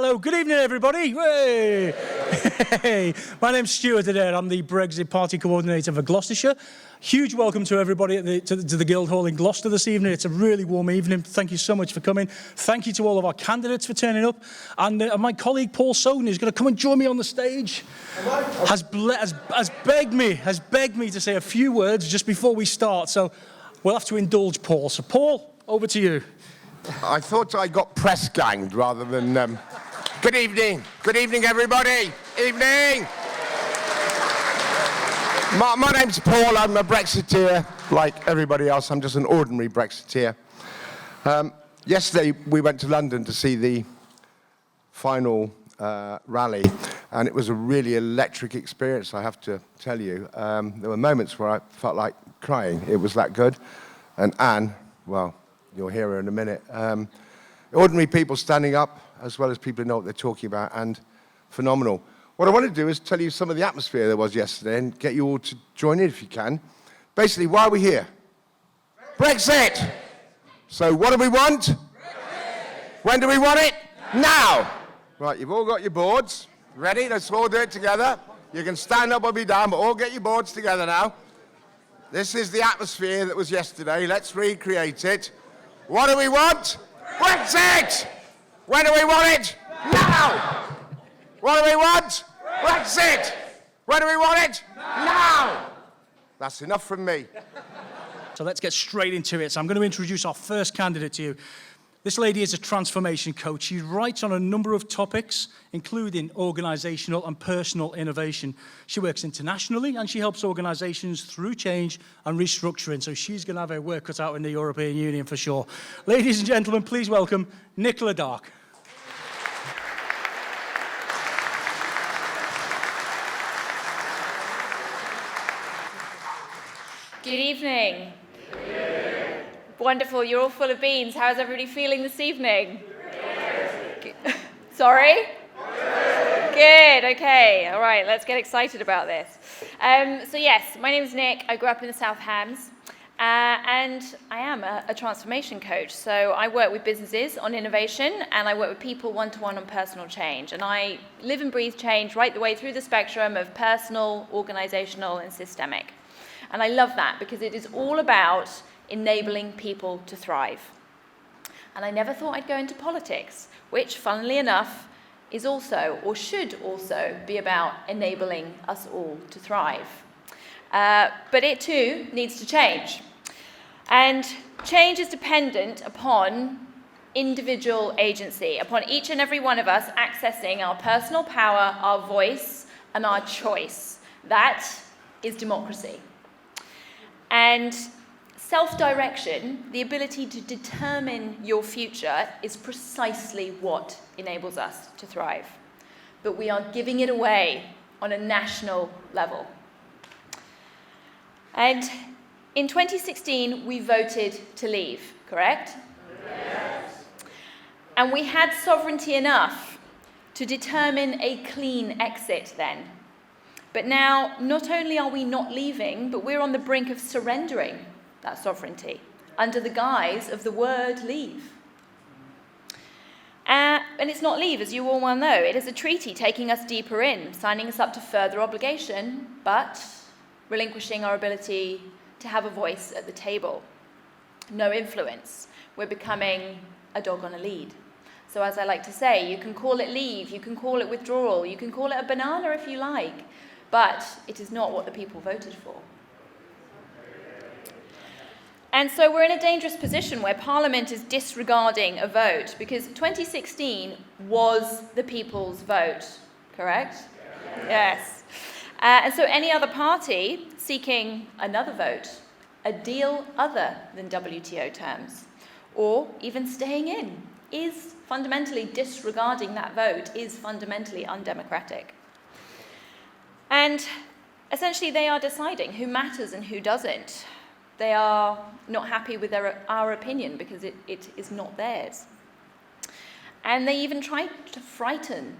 Hello, good evening, everybody. Hey. Hey. My name's Stuart Adair. I'm the Brexit Party Coordinator for Gloucestershire. Huge welcome to everybody to the Guildhall in Gloucester this evening. It's a really warm evening. Thank you so much for coming. Thank you to all of our candidates for turning up. And my colleague Paul Soden, who's going to come and join me on the stage, has begged me to say a few words just before we start. So we'll have to indulge Paul. So Paul, over to you. I thought I got press ganged rather than... Good evening, everybody. Evening. My name's Paul. I'm a Brexiteer, like everybody else. I'm just an ordinary Brexiteer. Yesterday, we went to London to see the final rally, and it was a really electric experience, I have to tell you. There were moments where I felt like crying. It was that good. And Anne, well, you'll hear her in a minute. Ordinary people standing up, as well as people who know what they're talking about, and phenomenal. What I want to do is tell you some of the atmosphere there was yesterday and get you all to join in if you can. Basically, why are we here? Brexit! So what do we want? Brexit. When do we want it? Now! Right, you've all got your boards. Ready? Let's all do it together. You can stand up or be down, but all get your boards together now. This is the atmosphere that was yesterday. Let's recreate it. What do we want? Brexit! When do we want it? Now! What do we want? Brexit! When do we want it? Now! That's enough from me. So let's get straight into it. So I'm going to introduce our first candidate to you. This lady is a transformation coach. She writes on a number of topics, including organisational and personal innovation. She works internationally and she helps organisations through change and restructuring. So she's going to have her work cut out in the European Union for sure. Ladies and gentlemen, please welcome Nicola Dark. Good evening. Wonderful, you're all full of beans. How is everybody feeling this evening? Sorry? Good, okay. All right, let's get excited about this. So yes, my name is Nick. I grew up in the South Hams, and I am a transformation coach. So I work with businesses on innovation, and I work with people one-to-one on personal change. And I live and breathe change right the way through the spectrum of personal, organizational, and systemic. And I love that because it is all about enabling people to thrive. And I never thought I'd go into politics, which, funnily enough, is also, or should also, be about enabling us all to thrive. But it too needs to change. And change is dependent upon individual agency, upon each and every one of us accessing our personal power, our voice, and our choice. That is democracy. And self-direction, the ability to determine your future, is precisely what enables us to thrive. But we are giving it away on a national level. And in 2016, we voted to leave, correct? Yes. And we had sovereignty enough to determine a clean exit then. But now, not only are we not leaving, but we're on the brink of surrendering that sovereignty under the guise of the word leave. And it's not leave, as you all well know. It is a treaty taking us deeper in, signing us up to further obligation, but relinquishing our ability to have a voice at the table. No influence. We're becoming a dog on a lead. So as I like to say, you can call it leave, you can call it withdrawal, you can call it a banana if you like, but it is not what the people voted for. And so we're in a dangerous position where Parliament is disregarding a vote, because 2016 was the people's vote, correct? Yes. And so any other party seeking another vote, a deal other than WTO terms, or even staying in, is fundamentally disregarding that vote, is fundamentally undemocratic. And essentially they are deciding who matters and who doesn't. They are not happy with our opinion because it is not theirs. And they even try to frighten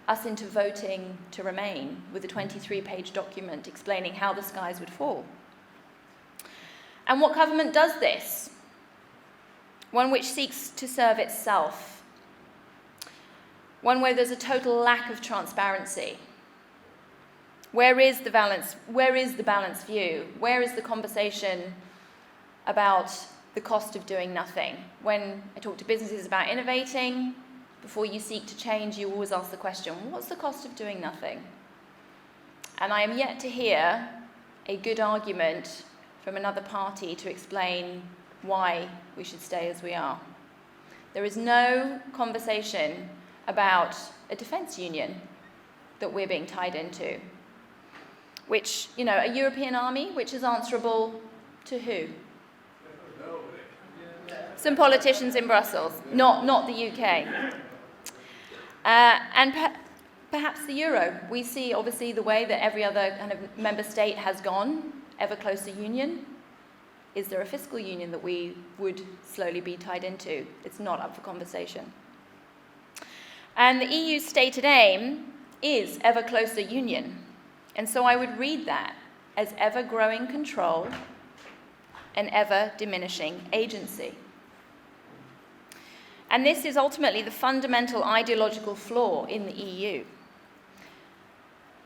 us into voting to remain with a 23-page document explaining how the skies would fall. And what government does this? One which seeks to serve itself. one where there's a total lack of transparency. Where is the balance? Where is the balanced view? Where is the conversation about the cost of doing nothing? When I talk to businesses about innovating, before you seek to change, you always ask the question, what's the cost of doing nothing? And I am yet to hear a good argument from another party to explain why we should stay as we are. There is no conversation about a defence union that we're being tied into, which, a European army, which is answerable to who? Some politicians in Brussels, not the UK. And perhaps the euro. We see, obviously, the way that every other kind of member state has gone, ever closer union. Is there a fiscal union that we would slowly be tied into? It's not up for conversation. And the EU's stated aim is ever closer union. And so I would read that as ever-growing control and ever-diminishing agency. And this is ultimately the fundamental ideological flaw in the EU,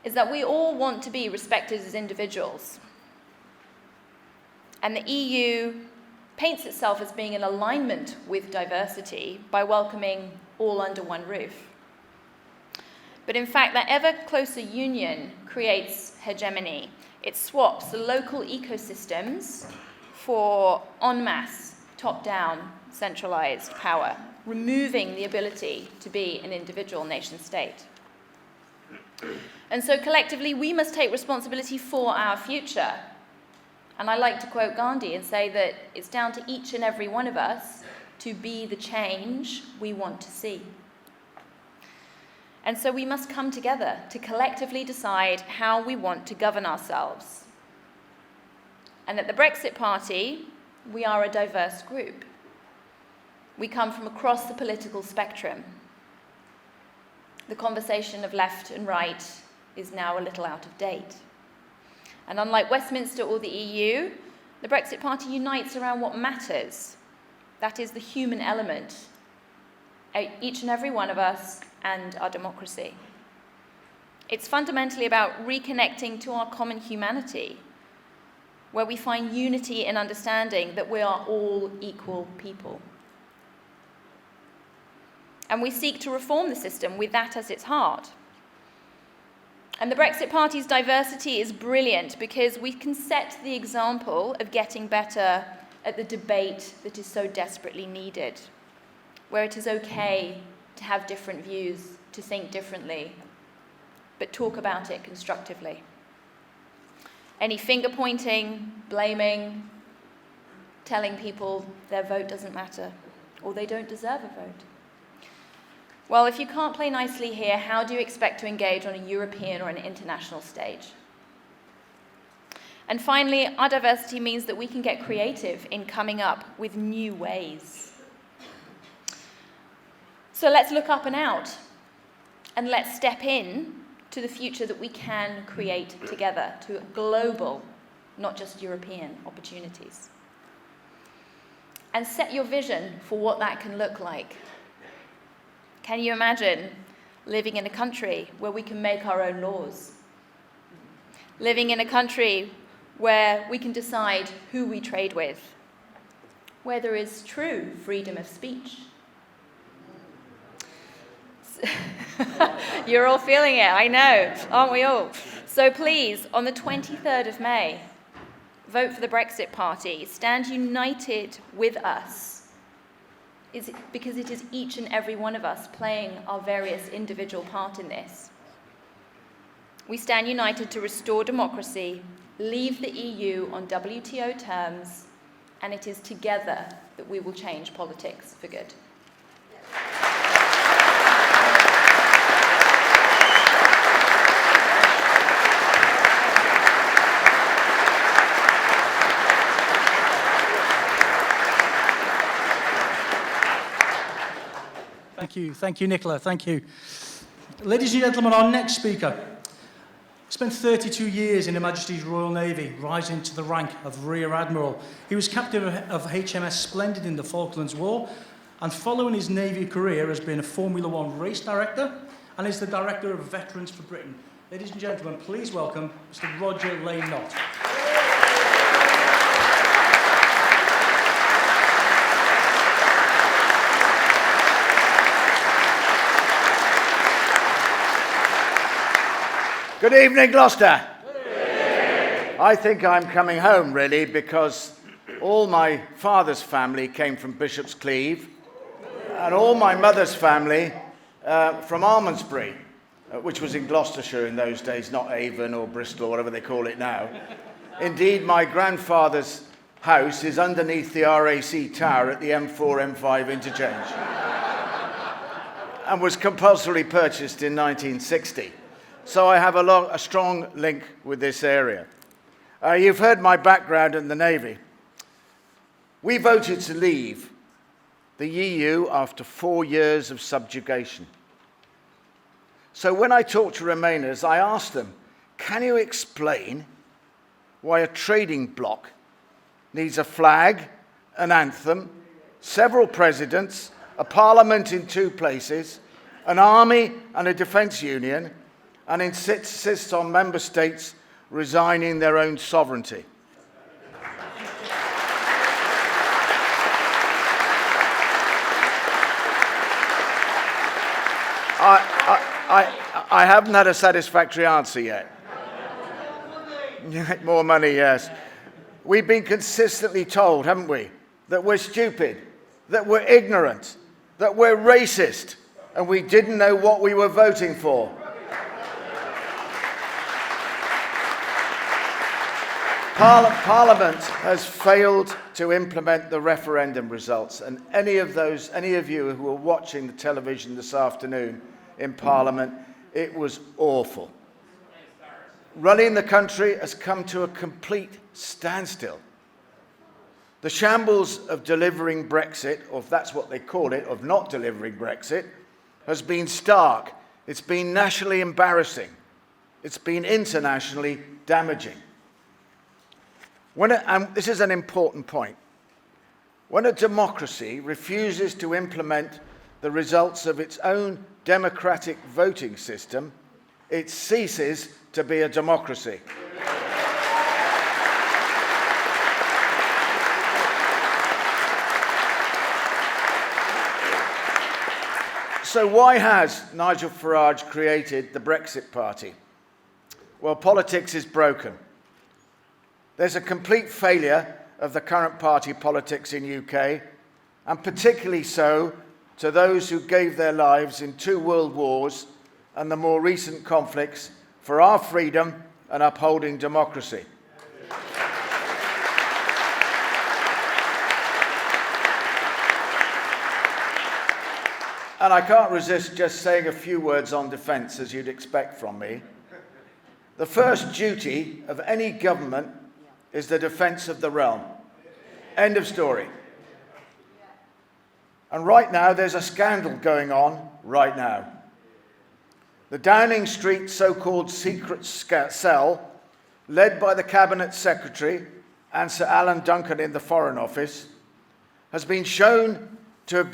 is that we all want to be respected as individuals. And the EU paints itself as being in alignment with diversity by welcoming all under one roof. But in fact, that ever closer union creates hegemony. It swaps the local ecosystems for en masse, top-down, centralized power, removing the ability to be an individual nation state. And so collectively, we must take responsibility for our future. And I like to quote Gandhi and say that it's down to each and every one of us to be the change we want to see. And so we must come together to collectively decide how we want to govern ourselves. And at the Brexit Party, we are a diverse group. We come from across the political spectrum. The conversation of left and right is now a little out of date. And unlike Westminster or the EU, the Brexit Party unites around what matters. That is the human element, each and every one of us and our democracy. It's fundamentally about reconnecting to our common humanity, where we find unity in understanding that we are all equal people. And we seek to reform the system with that as its heart. And the Brexit Party's diversity is brilliant because we can set the example of getting better at the debate that is so desperately needed, where it is okay to have different views, to think differently, but talk about it constructively. Any finger-pointing, blaming, telling people their vote doesn't matter, or they don't deserve a vote. Well, if you can't play nicely here, how do you expect to engage on a European or an international stage? And finally, our diversity means that we can get creative in coming up with new ways. So let's look up and out, and let's step in to the future that we can create together, to global, not just European opportunities. And set your vision for what that can look like. Can you imagine living in a country where we can make our own laws? Living in a country where we can decide who we trade with, where there is true freedom of speech. You're all feeling it, I know, aren't we all? So please, on the 23rd of May, vote for the Brexit Party. Stand united with us. Because it is each and every one of us playing our various individual part in this. We stand united to restore democracy, leave the EU on WTO terms, and it is together that we will change politics for good. Thank you, Nicola, thank you. Ladies and gentlemen, our next speaker spent 32 years in Her Majesty's Royal Navy, rising to the rank of Rear Admiral. He was captain of HMS Splendid in the Falklands War, and following his Navy career has been a Formula One race director and is the Director of Veterans for Britain. Ladies and gentlemen, please welcome Mr. Roger Lane-Knott. Good evening, Gloucester. I think I'm coming home, really, because all my father's family came from Bishop's Cleeve, and all my mother's family from Almondsbury, which was in Gloucestershire in those days, not Avon or Bristol or whatever they call it now. Indeed, my grandfather's house is underneath the RAC tower at the M4-M5 interchange and was compulsorily purchased in 1960. So I have a strong link with this area. You've heard my background in the Navy. We voted to leave the EU after 4 years of subjugation. So when I talked to Remainers, I asked them, can you explain why a trading bloc needs a flag, an anthem, several presidents, a parliament in 2 places, an army and a defence union, and insists on member states resigning their own sovereignty? I haven't had a satisfactory answer yet. More money, yes. We've been consistently told, haven't we, that we're stupid, that we're ignorant, that we're racist, and we didn't know what we were voting for. Parliament has failed to implement the referendum results, and any of you who were watching the television this afternoon in Parliament, it was awful. Running the country has come to a complete standstill. The shambles of delivering Brexit, or if that's what they call it, of not delivering Brexit, has been stark. It's been nationally embarrassing. It's been internationally damaging. And this is an important point. When a democracy refuses to implement the results of its own democratic voting system, it ceases to be a democracy. So why has Nigel Farage created the Brexit Party? Well, politics is broken. There's a complete failure of the current party politics in UK, and particularly so to those who gave their lives in 2 world wars and the more recent conflicts for our freedom and upholding democracy. And I can't resist just saying a few words on defence, as you'd expect from me. The first duty of any government is the defence of the realm. End of story. And right now, there's a scandal going on right now. The Downing Street so-called secret cell, led by the Cabinet Secretary and Sir Alan Duncan in the Foreign Office, has been shown to have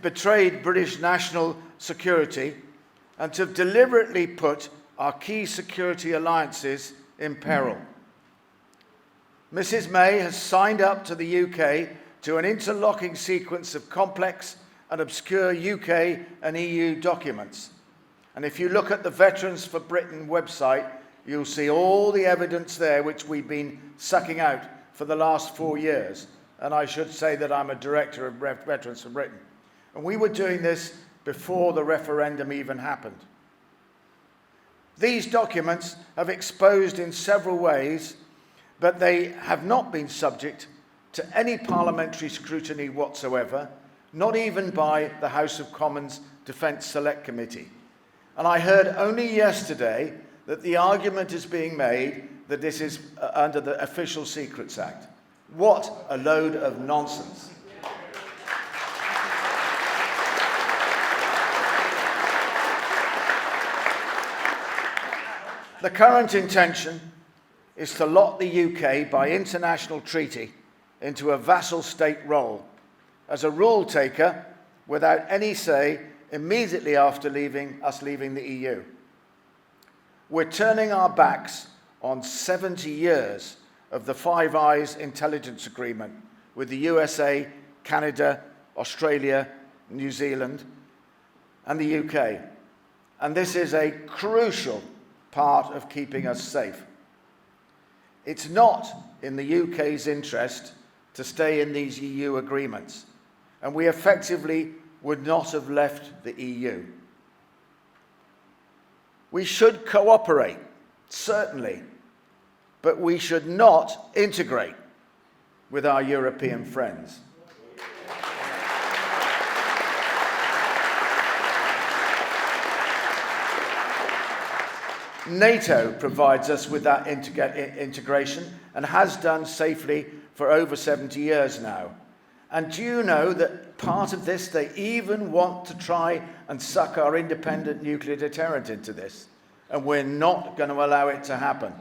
betrayed British national security and to have deliberately put our key security alliances in peril. Mrs. May has signed up to the UK to an interlocking sequence of complex and obscure UK and EU documents. And if you look at the Veterans for Britain website, you'll see all the evidence there which we've been sucking out for the last 4 years. And I should say that I'm a director of Veterans for Britain. And we were doing this before the referendum even happened. These documents have exposed in several ways, but they have not been subject to any parliamentary scrutiny whatsoever, not even by the House of Commons Defence Select Committee. And I heard only yesterday that the argument is being made that this is under the Official Secrets Act. What a load of nonsense. The current intention is to lock the UK by international treaty into a vassal state role as a rule taker without any say immediately after us leaving the EU. We're turning our backs on 70 years of the Five Eyes intelligence agreement with the USA, Canada, Australia, New Zealand, and the UK. And this is a crucial part of keeping us safe. It's not in the UK's interest to stay in these EU agreements, and we effectively would not have left the EU. We should cooperate, certainly, but we should not integrate with our European friends. NATO provides us with that integration and has done safely for over 70 years now. And do you know that part of this, they even want to try and suck our independent nuclear deterrent into this? And we're not going to allow it to happen.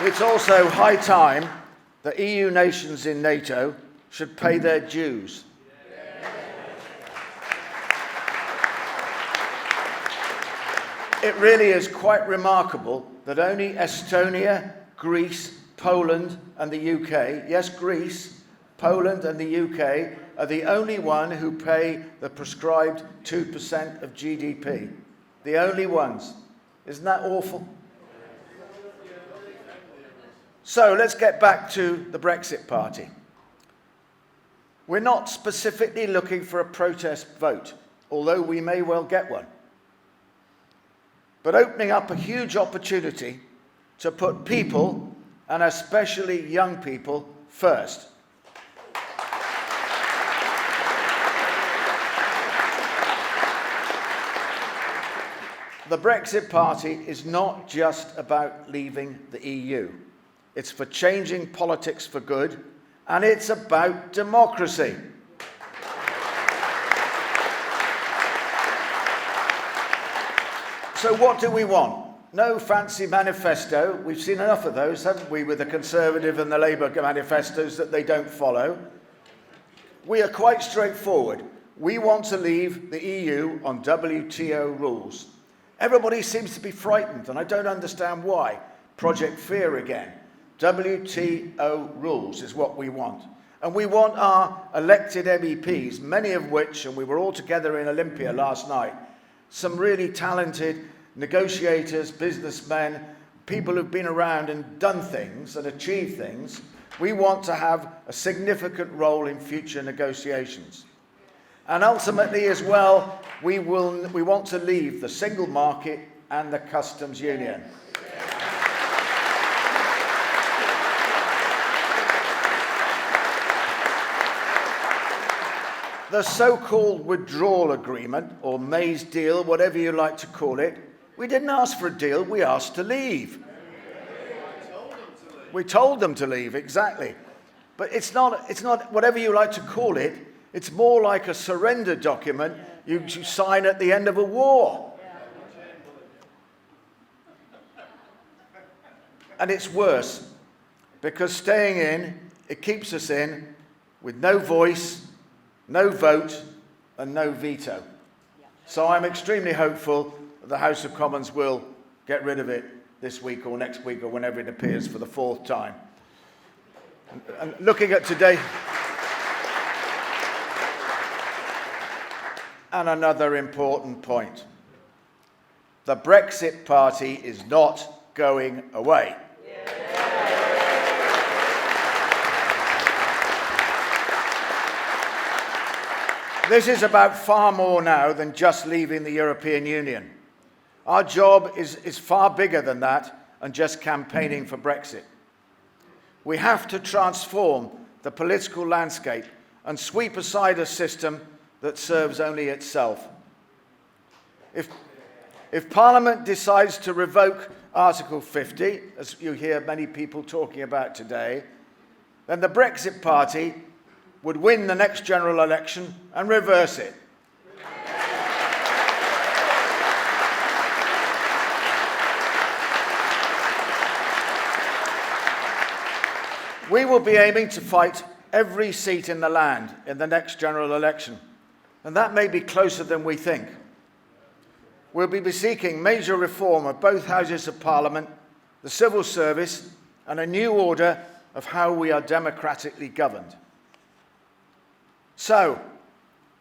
It's also high time that EU nations in NATO should pay their dues. It really is quite remarkable that only Estonia, Greece, Poland and the UK, yes, Greece, Poland and the UK are the only one who pay the prescribed 2% of GDP. The only ones. Isn't that awful? So let's get back to the Brexit Party. We're not specifically looking for a protest vote, although we may well get one, but opening up a huge opportunity to put people, and especially young people, first. The Brexit Party is not just about leaving the EU. It's for changing politics for good, and it's about democracy. So what do we want? No fancy manifesto. We've seen enough of those, haven't we, with the Conservative and the Labour manifestos that they don't follow. We are quite straightforward. We want to leave the EU on WTO rules. Everybody seems to be frightened, and I don't understand why. Project Fear again. WTO rules is what we want. And we want our elected MEPs, many of which, and we were all together in Olympia last night, some really talented negotiators, businessmen, people who've been around and done things and achieved things. We want to have a significant role in future negotiations. And ultimately as well, we want to leave the single market and the customs union. The so-called withdrawal agreement, or May's deal, whatever you like to call it, we didn't ask for a deal, we asked to leave. We told them to leave, exactly. But it's not whatever you like to call it, it's more like a surrender document you sign at the end of a war. And it's worse, because staying in, it keeps us in with no voice, no vote, and no veto. So I'm extremely hopeful that the House of Commons will get rid of it this week or next week or whenever it appears for the fourth time. And looking at today, and another important point, the Brexit Party is not going away. This is about far more now than just leaving the European Union. Our job is far bigger than that and just campaigning for Brexit. We have to transform the political landscape and sweep aside a system that serves only itself. If Parliament decides to revoke Article 50, as you hear many people talking about today, then the Brexit Party would win the next general election and reverse it. We will be aiming to fight every seat in the land in the next general election, and that may be closer than we think. We'll be seeking major reform of both houses of Parliament, the civil service, and a new order of how we are democratically governed. So,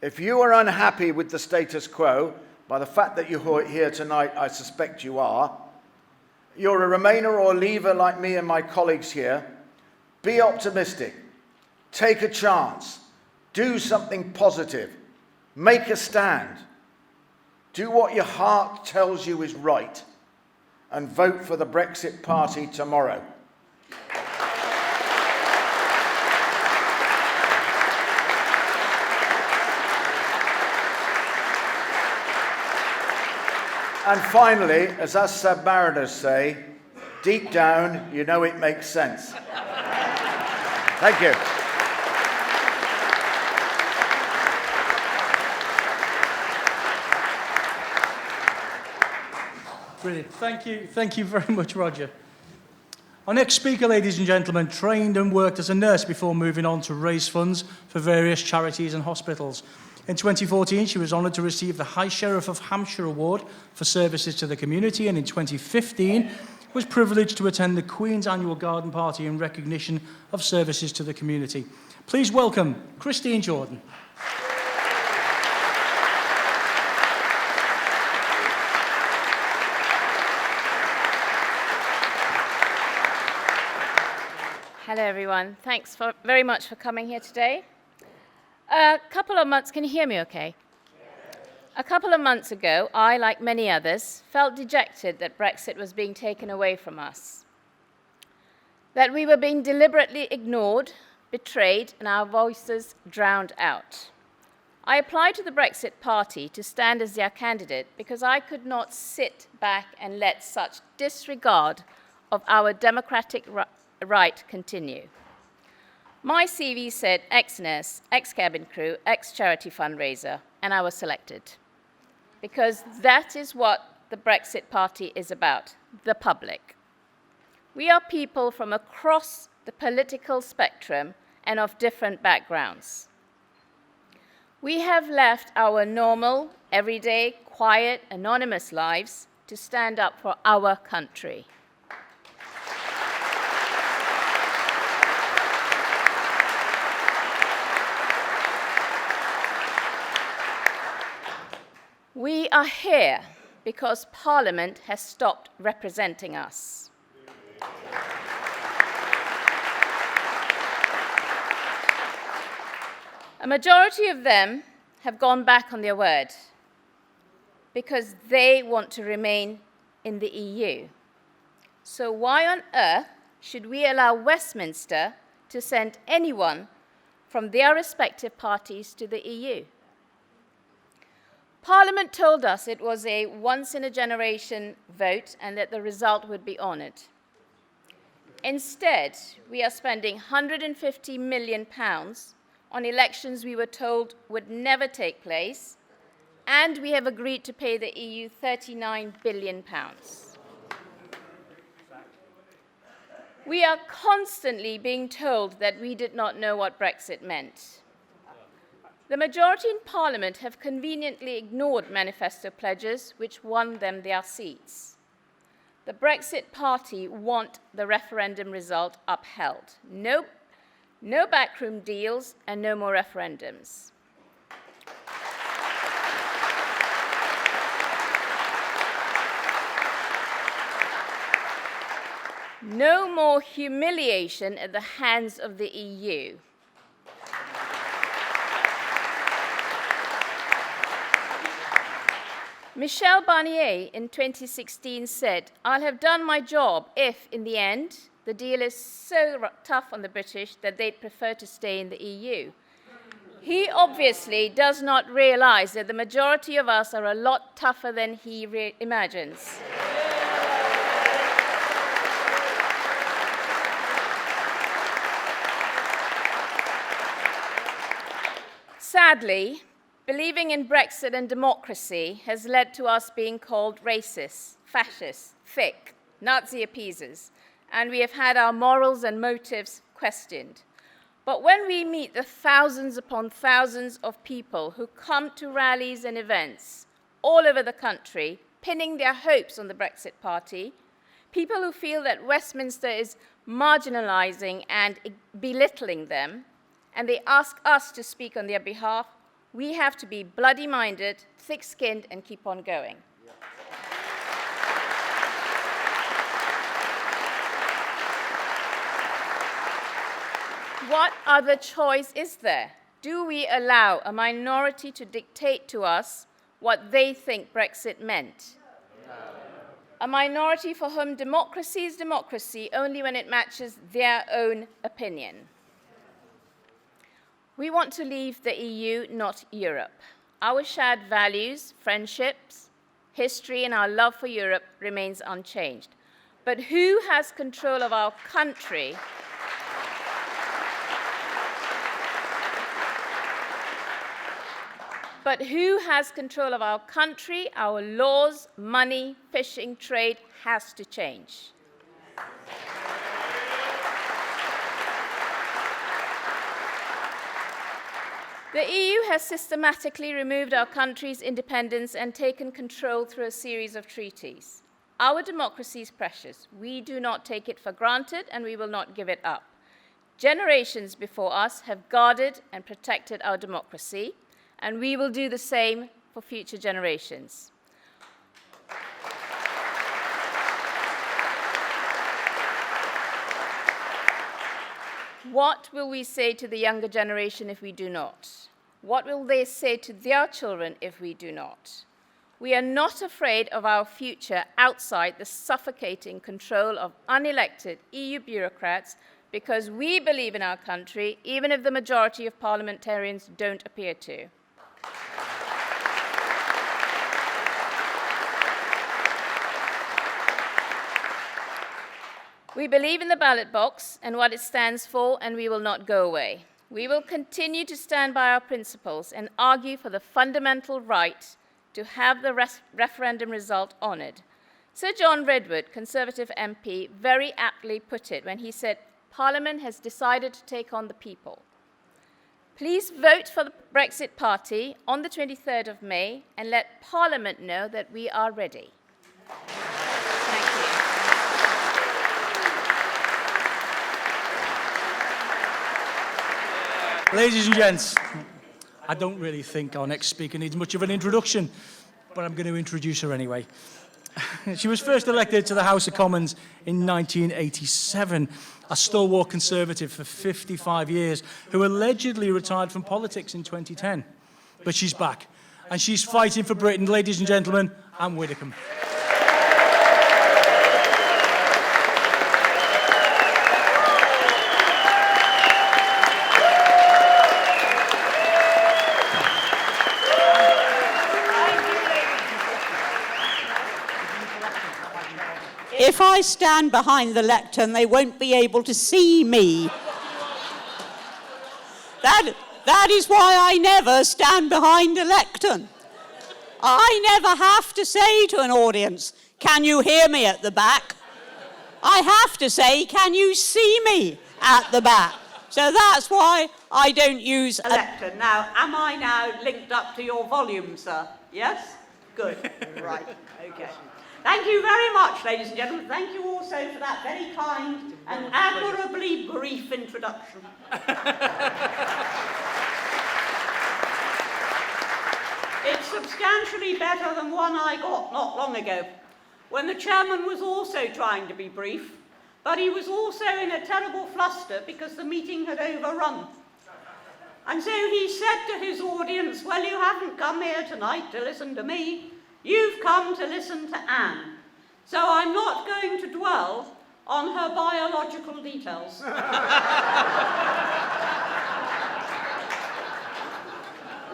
if you are unhappy with the status quo, by the fact that you're here tonight, I suspect you are, you're a Remainer or Leaver like me and my colleagues here, be optimistic, take a chance, do something positive, make a stand, do what your heart tells you is right, and vote for the Brexit Party tomorrow. And finally, as us submariners say, deep down, you know it makes sense. Thank you. Brilliant. Thank you very much, Roger. Our next speaker, ladies and gentlemen, trained and worked as a nurse before moving on to raise funds for various charities and hospitals. In 2014, she was honoured to receive the High Sheriff of Hampshire Award for services to the community, and in 2015 was privileged to attend the Queen's Annual Garden Party in recognition of services to the community. Please welcome Christine Jordan. Hello, everyone. Thanks very much for coming here today. A couple of months, can you hear me okay? A couple of months ago, I, like many others, felt dejected that Brexit was being taken away from us, that we were being deliberately ignored, betrayed, and our voices drowned out. I applied to the Brexit Party to stand as their candidate because I could not sit back and let such disregard of our democratic right continue. My CV said ex-nurse, ex-cabin crew, ex-charity fundraiser, and I was selected. Because that is what the Brexit Party is about, the public. We are people from across the political spectrum and of different backgrounds. We have left our normal, everyday, quiet, anonymous lives to stand up for our country. We are here because Parliament has stopped representing us. A majority of them have gone back on their word because they want to remain in the EU. So why on earth should we allow Westminster to send anyone from their respective parties to the EU? Parliament told us it was a once-in-a-generation vote and that the result would be honoured. Instead, we are spending £150 million on elections we were told would never take place, and we have agreed to pay the EU £39 billion. We are constantly being told that we did not know what Brexit meant. The majority in Parliament have conveniently ignored manifesto pledges which won them their seats. The Brexit Party want the referendum result upheld. No backroom deals and no more referendums. No more humiliation at the hands of the EU. Michel Barnier in 2016 said, "I'll have done my job if, in the end, the deal is so tough on the British that they'd prefer to stay in the EU." He obviously does not realize that the majority of us are a lot tougher than he imagines. Sadly, believing in Brexit and democracy has led to us being called racist, fascist, thick, Nazi appeasers, and we have had our morals and motives questioned. But when we meet the thousands upon thousands of people who come to rallies and events all over the country, pinning their hopes on the Brexit Party, people who feel that Westminster is marginalising and belittling them, and they ask us to speak on their behalf, we have to be bloody-minded, thick-skinned, and keep on going. What other choice is there? Do we allow a minority to dictate to us what they think Brexit meant? No. A minority for whom democracy is democracy only when it matches their own opinion. We want to leave the EU, not Europe. Our shared values, friendships, history, and our love for Europe remains unchanged. But who has control of our country? But who has control of our country, our laws, money, fishing, trade has to change. The EU has systematically removed our country's independence and taken control through a series of treaties. Our democracy is precious. We do not take it for granted, and we will not give it up. Generations before us have guarded and protected our democracy, and we will do the same for future generations. What will we say to the younger generation if we do not? What will they say to their children if we do not? We are not afraid of our future outside the suffocating control of unelected EU bureaucrats because we believe in our country, even if the majority of parliamentarians don't appear to. We believe in the ballot box and what it stands for, and we will not go away. We will continue to stand by our principles and argue for the fundamental right to have the referendum result honoured. Sir John Redwood, Conservative MP, very aptly put it when he said, "Parliament has decided to take on the people." Please vote for the Brexit Party on the 23rd of May and let Parliament know that we are ready. Thank you. Ladies and gents, I don't really think our next speaker needs much of an introduction, but I'm going to introduce her anyway. She was first elected to the House of Commons in 1987, a stalwart Conservative for 55 years, who allegedly retired from politics in 2010. But she's back, and she's fighting for Britain. Ladies and gentlemen, Anne Widdecombe. If I stand behind the lectern, they won't be able to see me. That is why I never stand behind a lectern. I never have to say to an audience, "Can you hear me at the back?" I have to say, "Can you see me at the back?" So that's why I don't use a lectern. Now, am I now linked up to your volume, sir? Yes? Good. Right. Okay. Thank you very much, ladies and gentlemen. Thank you also for that very kind and admirably brief introduction. It's substantially better than one I got not long ago, when the chairman was also trying to be brief, but he was also in a terrible fluster because the meeting had overrun. And so he said to his audience, "Well, you haven't come here tonight to listen to me. You've come to listen to Anne. So I'm not going to dwell on her biological details."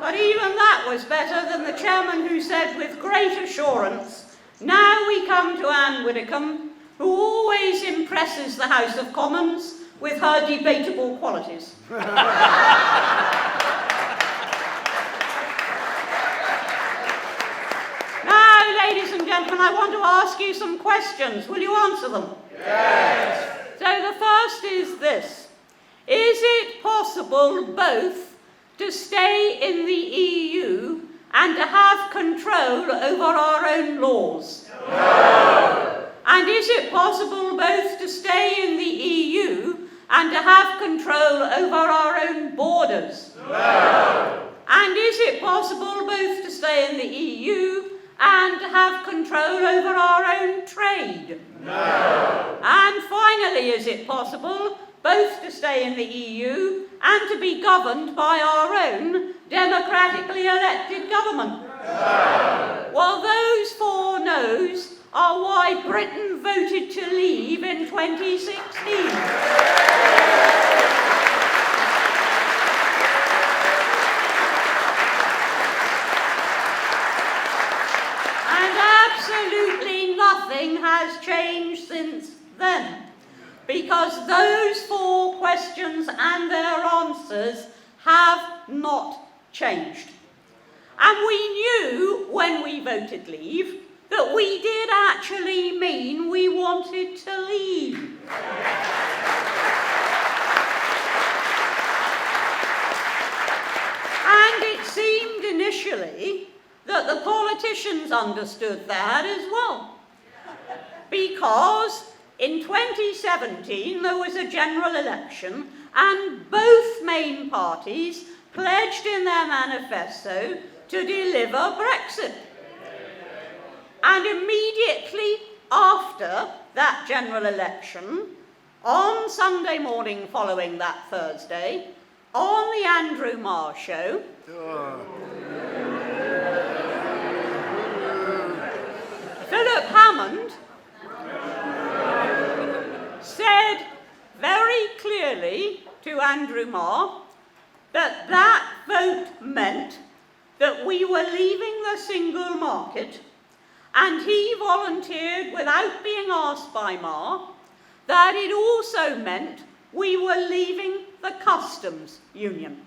But even that was better than the chairman, who said with great assurance, "Now we come to Anne Widdecombe, who always impresses the House of Commons with her debatable qualities." Ladies and gentlemen, I want to ask you some questions. Will you answer them? Yes. So the first is this. Is it possible both to stay in the EU and to have control over our own laws? No. And is it possible both to stay in the EU and to have control over our own borders? No. And is it possible both to stay in the EU and to have control over our own trade? No. And finally, is it possible both to stay in the EU and to be governed by our own democratically elected government? No. Well, those 4 no's are why Britain voted to leave in 2016. Absolutely nothing has changed since then, because those 4 questions and their answers have not changed. And we knew when we voted leave that we did actually mean we wanted to leave. And it seemed initially that the politicians understood that as well. Because in 2017 there was a general election and both main parties pledged in their manifesto to deliver Brexit. And immediately after that general election, on Sunday morning following that Thursday, on the Andrew Marr show, Philip Hammond said very clearly to Andrew Marr that that vote meant that we were leaving the single market, and he volunteered without being asked by Marr that it also meant we were leaving the customs union.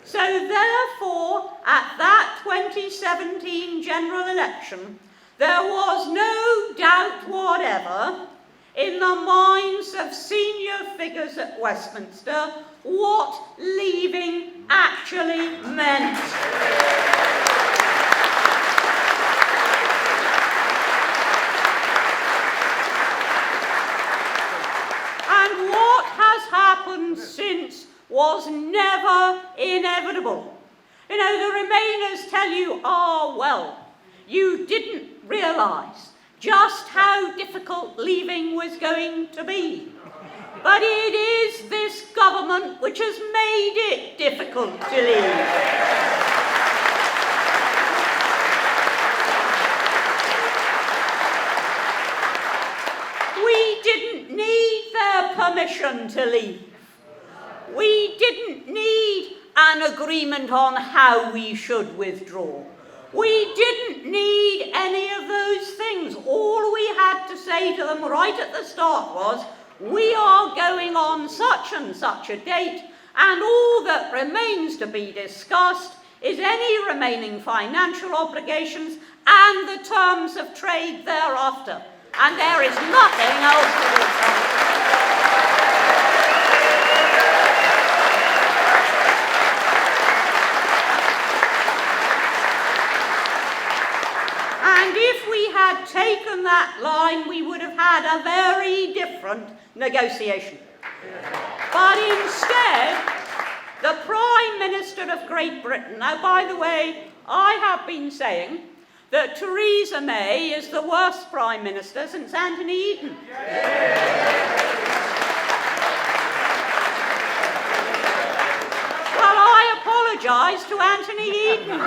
So therefore, at that 2017 general election, there was no doubt whatever in the minds of senior figures at Westminster what leaving actually meant. And what has happened since was never inevitable. You know, the Remainers tell you, well, you didn't realise just how difficult leaving was going to be. But it is this government which has made it difficult to leave. We didn't need their permission to leave. We didn't need an agreement on how we should withdraw. We didn't need any of those things. All we had to say to them right at the start was, we are going on such and such a date, and all that remains to be discussed is any remaining financial obligations and the terms of trade thereafter. And there is nothing else to discuss. And if we had taken that line, we would have had a very different negotiation. But instead, the Prime Minister of Great Britain, now by the way, I have been saying that Theresa May is the worst Prime Minister since Anthony Eden. Well, I apologise to Anthony Eden.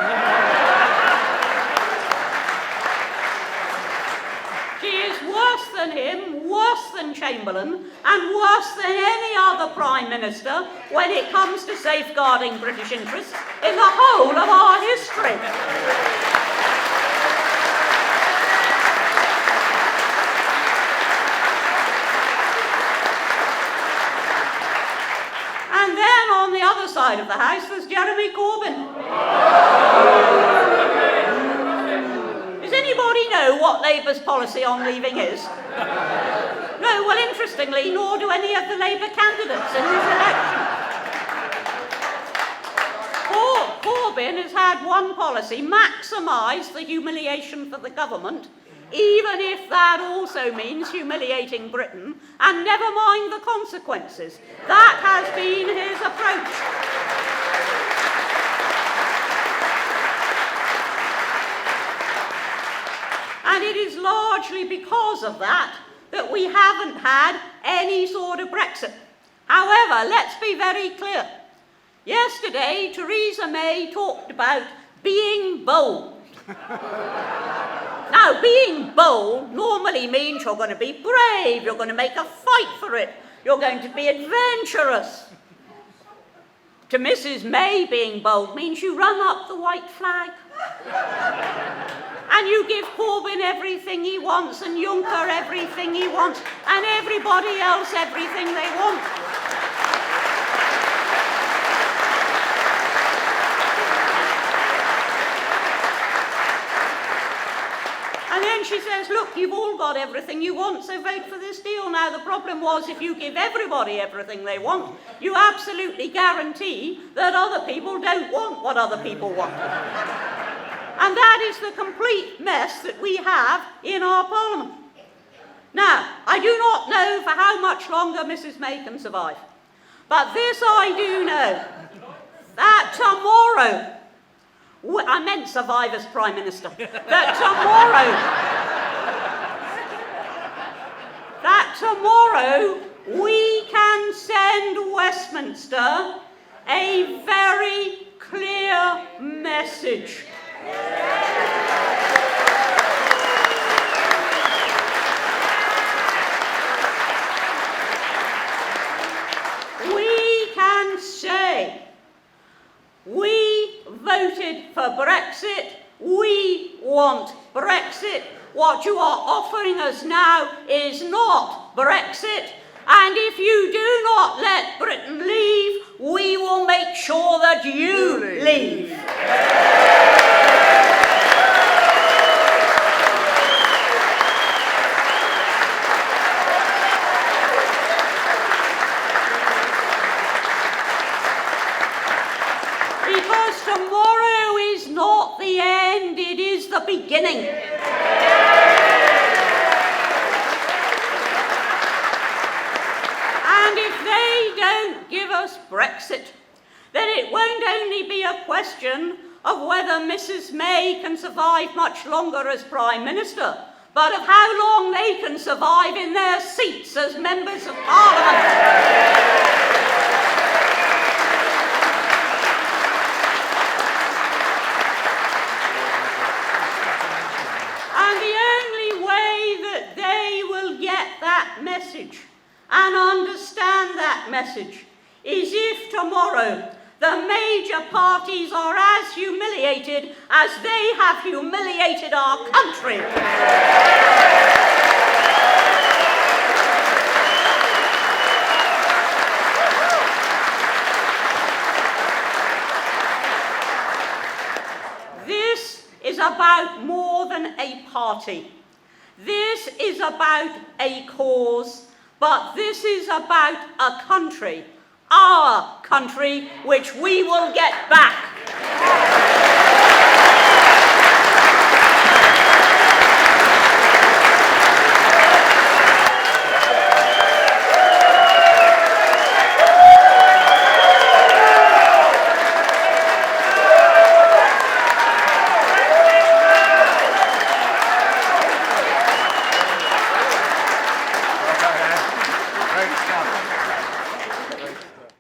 She is worse than him, worse than Chamberlain, and worse than any other Prime Minister when it comes to safeguarding British interests in the whole of our history. And then on the other side of the house, there's Jeremy Corbyn. Does anybody know what Labour's policy on leaving is? No, well, interestingly, nor do any of the Labour candidates in this election. Corbyn has had one policy: maximise the humiliation for the government, even if that also means humiliating Britain, and never mind the consequences. That has been his approach. And it is largely because of that that we haven't had any sort of Brexit. However, let's be very clear. Yesterday, Theresa May talked about being bold. Now, being bold normally means you're going to be brave, you're going to make a fight for it, you're going to be adventurous. To Mrs. May, being bold means you run up the white flag. And you give Corbyn everything he wants, and Juncker everything he wants, and everybody else everything they want. And then she says, look, you've all got everything you want, so vote for this deal. Now, the problem was, if you give everybody everything they want, you absolutely guarantee that other people don't want what other people want. And that is the complete mess that we have in our Parliament. Now, I do not know for how much longer Mrs. May can survive. But this I do know, that tomorrow, I meant survive as Prime Minister, that tomorrow we can send Westminster a very clear message. We can say, we voted for Brexit, we want Brexit. What you are offering us now is not Brexit, and if you do not let Britain leave, we will make sure that you leave. Because tomorrow is not the end, it is the beginning. And if they don't give us Brexit, then it won't only be a question of whether Mrs. May can survive much longer as Prime Minister, but of how long they can survive in their seats as members of Parliament. Message and understand that message is if tomorrow the major parties are as humiliated as they have humiliated our country. This is about more than a party. This is about a cause, but this is about a country, our country, which we will get back.